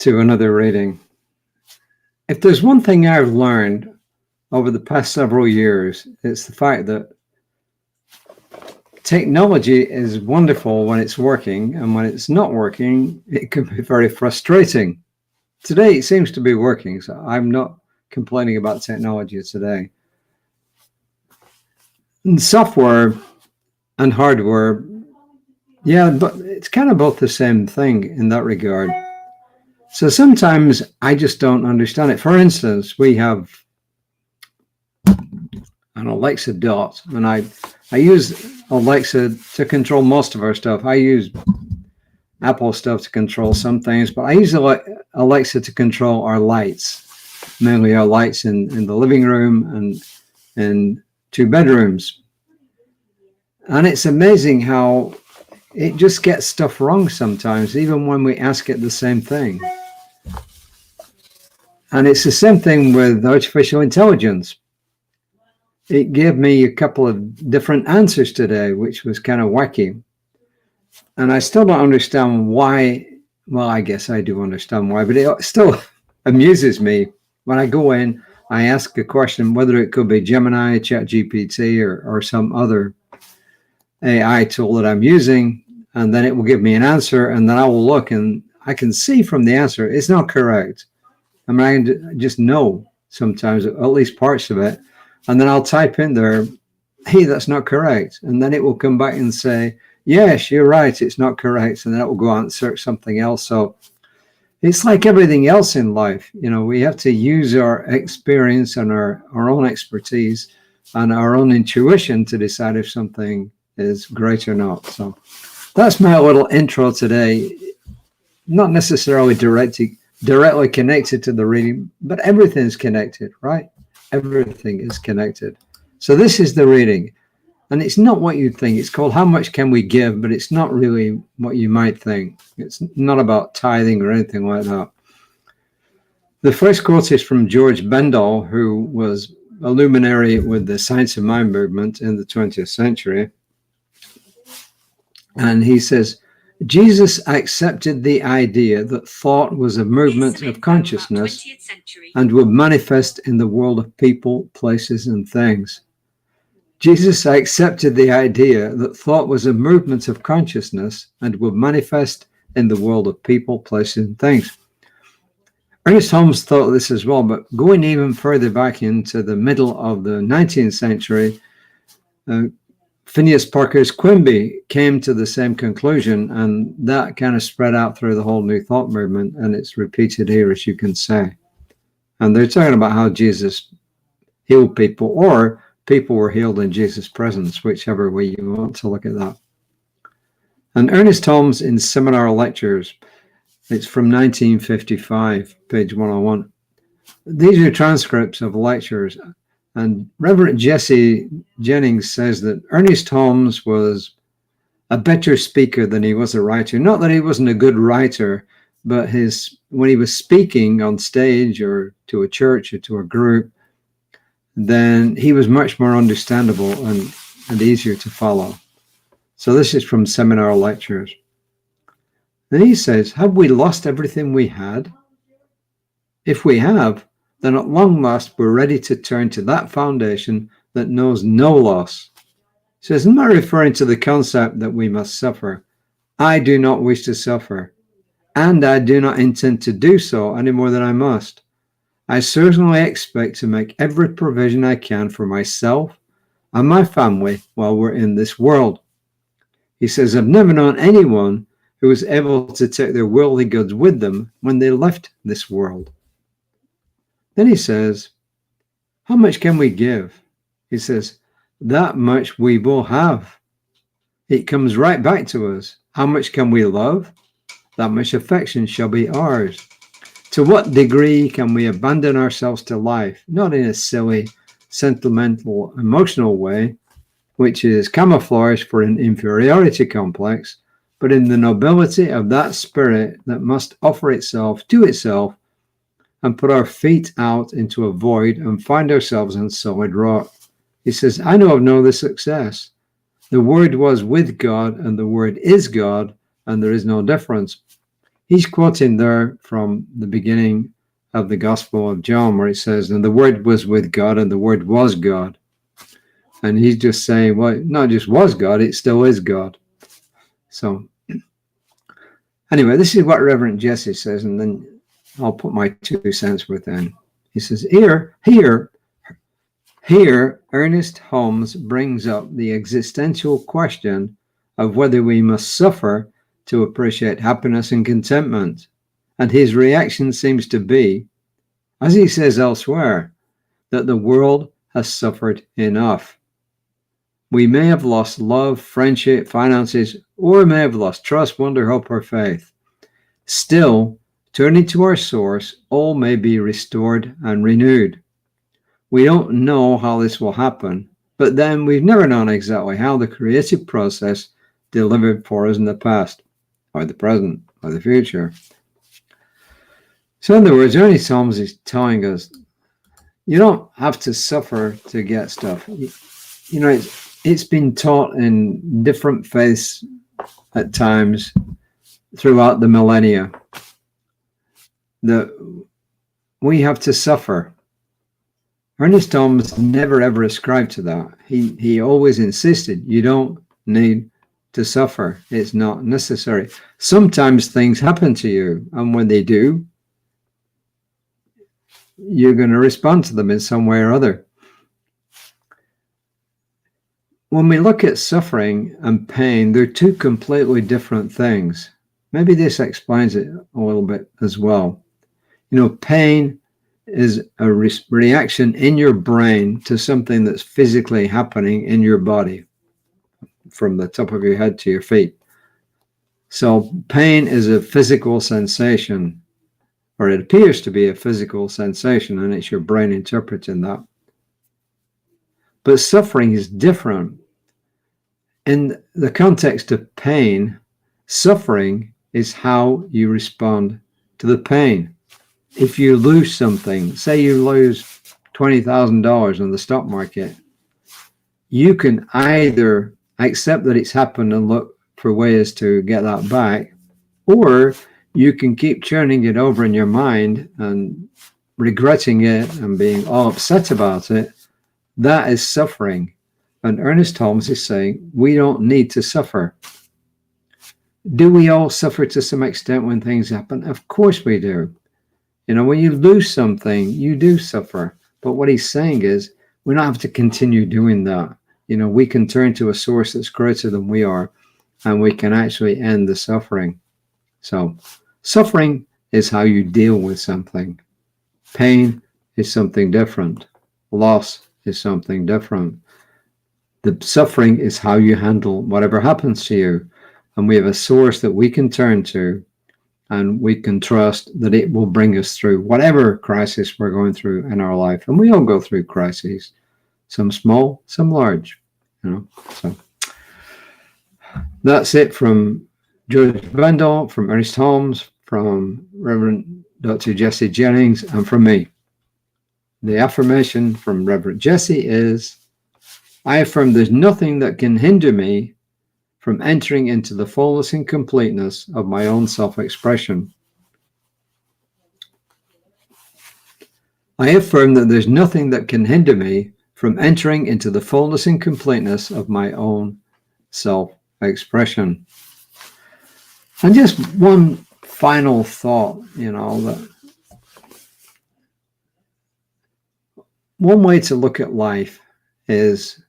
to another reading. If there's one thing I've learned over the past several years, it's the fact that technology is wonderful when it's working, and when it's not working, it can be very frustrating. Today, it seems to be working, so I'm not complaining about technology today. And software and hardware, yeah, but it's kind of both the same thing in that regard. So sometimes I just don't understand it. For instance, we have an Alexa Dot, and I use Alexa to control most of our stuff. I use Apple stuff to control some things, but I use Alexa to control our lights, mainly our lights in the living room and in 2 bedrooms. And it's amazing how it just gets stuff wrong sometimes, even when we ask it the same thing. And it's the same thing with artificial intelligence. It gave me a couple of different answers today, which was kind of wacky. And I still don't understand why. Well, I guess I do understand why, but it still amuses me. When I go in, I ask a question, whether it could be Gemini, ChatGPT, or some other AI tool that I'm using, and then it will give me an answer, and then I will look, and I can see from the answer it's not correct. I mean, I just know sometimes, at least parts of it, and then I'll type in there, hey, that's not correct, and then it will come back and say, yes, you're right, it's not correct, and then it will go out and search something else. So it's like everything else in life. You know, we have to use our experience and our own expertise and our own intuition to decide if something is great or not. So that's my little intro today. Not necessarily directly connected to the reading, but everything's connected, right? Everything is connected. So this is the reading, and it's not what you'd think. It's called How Much Can We Give, but it's not really what you might think. It's not about tithing or anything like that. The first quote is from George Bendall, who was a luminary with the Science of Mind movement in the 20th century. And he says, Jesus accepted the idea that thought was a movement of consciousness and would manifest in the world of people, places, and things. Jesus accepted the idea that thought was a movement of consciousness and would manifest in the world of people, places, and things. Ernest Holmes thought this as well, but going even further back into the middle of the 19th century, Phineas Parker's Quimby came to the same conclusion, and that kind of spread out through the whole New Thought movement, and it's repeated here, as you can say. And they're talking about how Jesus healed people, or people were healed in Jesus' presence, whichever way you want to look at that. And Ernest Holmes in Seminar Lectures, it's from 1955, page 101. These are transcripts of lectures. And Reverend Jesse Jennings says that Ernest Holmes was a better speaker than he was a writer. Not that he wasn't a good writer, but when he was speaking on stage or to a church or to a group, then he was much more understandable and easier to follow. So this is from Seminar Lectures. Then he says, have we lost everything we had? If we have, then at long last we're ready to turn to that foundation that knows no loss. He says, I'm not referring to the concept that we must suffer. I do not wish to suffer, and I do not intend to do so any more than I must. I certainly expect to make every provision I can for myself and my family while we're in this world. He says, I've never known anyone who was able to take their worldly goods with them when they left this world. Then he says, how much can we give? He says, that much we will have. It comes right back to us. How much can we love? That much affection shall be ours. To what degree can we abandon ourselves to life, not in a silly, sentimental, emotional way, which is camouflage for an inferiority complex, but in the nobility of that spirit that must offer itself to itself and put our feet out into a void and find ourselves in solid rock. He says, I know of no other success. The Word was with God, and the Word is God, and there is no difference. he's quoting there from the beginning of the Gospel of John, where it says, and the Word was with God, and the Word was God. And he's just saying, well, it not just was God, it still is God. So anyway, this is what Reverend Jesse says, and then I'll put my 2 cents within. He says, here, Ernest Holmes brings up the existential question of whether we must suffer to appreciate happiness and contentment. And his reaction seems to be, as he says elsewhere, that the world has suffered enough. We may have lost love, friendship, finances, or may have lost trust, wonder, hope, or faith. Still, turning to our source, all may be restored and renewed. We don't know how this will happen, but then we've never known exactly how the creative process delivered for us in the past, or the present, or the future. So in other words, Ernest Holmes is telling us, you don't have to suffer to get stuff. You know, it's been taught in different faiths at times throughout the millennia that we have to suffer. Ernest Holmes never ever ascribed to that. He always insisted you don't need to suffer. It's not necessary. Sometimes things happen to you, and when they do, you're going to respond to them in some way or other. When we look at suffering and pain, they're two completely different things. Maybe this explains it a little bit as well. You know, pain is a reaction in your brain to something that's physically happening in your body, from the top of your head to your feet. So pain is a physical sensation, or it appears to be a physical sensation, and it's your brain interpreting that. But suffering is different. In the context of pain, suffering is how you respond to the pain. If you lose something, say you lose $20,000 in the stock market, you can either accept that it's happened and look for ways to get that back, or you can keep churning it over in your mind and regretting it and being all upset about it. That is suffering. And Ernest Holmes is saying we don't need to suffer. Do we all suffer to some extent when things happen? Of course we do. You know, when you lose something, you do suffer. But what he's saying is we don't have to continue doing that. You know, we can turn to a source that's greater than we are, and we can actually end the suffering. So suffering is how you deal with something. Pain is something different. Loss is something different. The suffering is how you handle whatever happens to you. And we have a source that we can turn to, and we can trust that it will bring us through whatever crisis we're going through in our life. And we all go through crises, some small, some large, you know. So that's it from George Bendel, from Ernest Holmes, from Reverend Dr. Jesse Jennings, and from me. The affirmation from Reverend Jesse is, I affirm there's nothing that can hinder me from entering into the fullness and completeness of my own self-expression. I affirm that there's nothing that can hinder me from entering into the fullness and completeness of my own self-expression. And just one final thought, you know, that one way to look at life is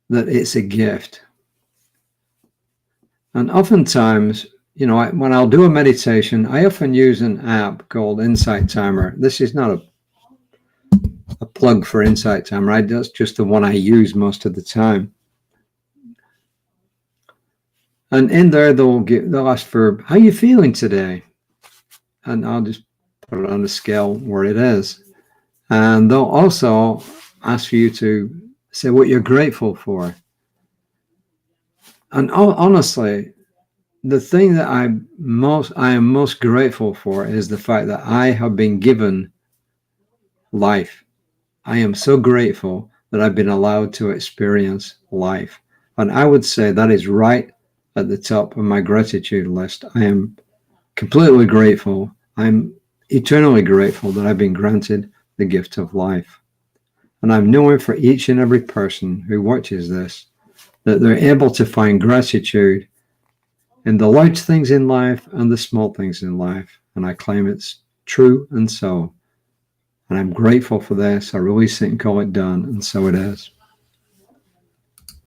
that it's a gift. And oftentimes, you know, when I'll do a meditation, I often use an app called Insight Timer. This is not a plug for Insight Timer. That's just the one I use most of the time. And in there, they'll ask for, how are you feeling today? And I'll just put it on the scale where it is. And they'll also ask for you to say what you're grateful for. And honestly, the thing that I am most grateful for is the fact that I have been given life. I am so grateful that I've been allowed to experience life. And I would say that is right at the top of my gratitude list. I am completely grateful. I'm eternally grateful that I've been granted the gift of life. And I'm knowing for each and every person who watches this that they're able to find gratitude in the large things in life and the small things in life. And I claim it's true and so. And I'm grateful for this. I release it and call it done. And so it is.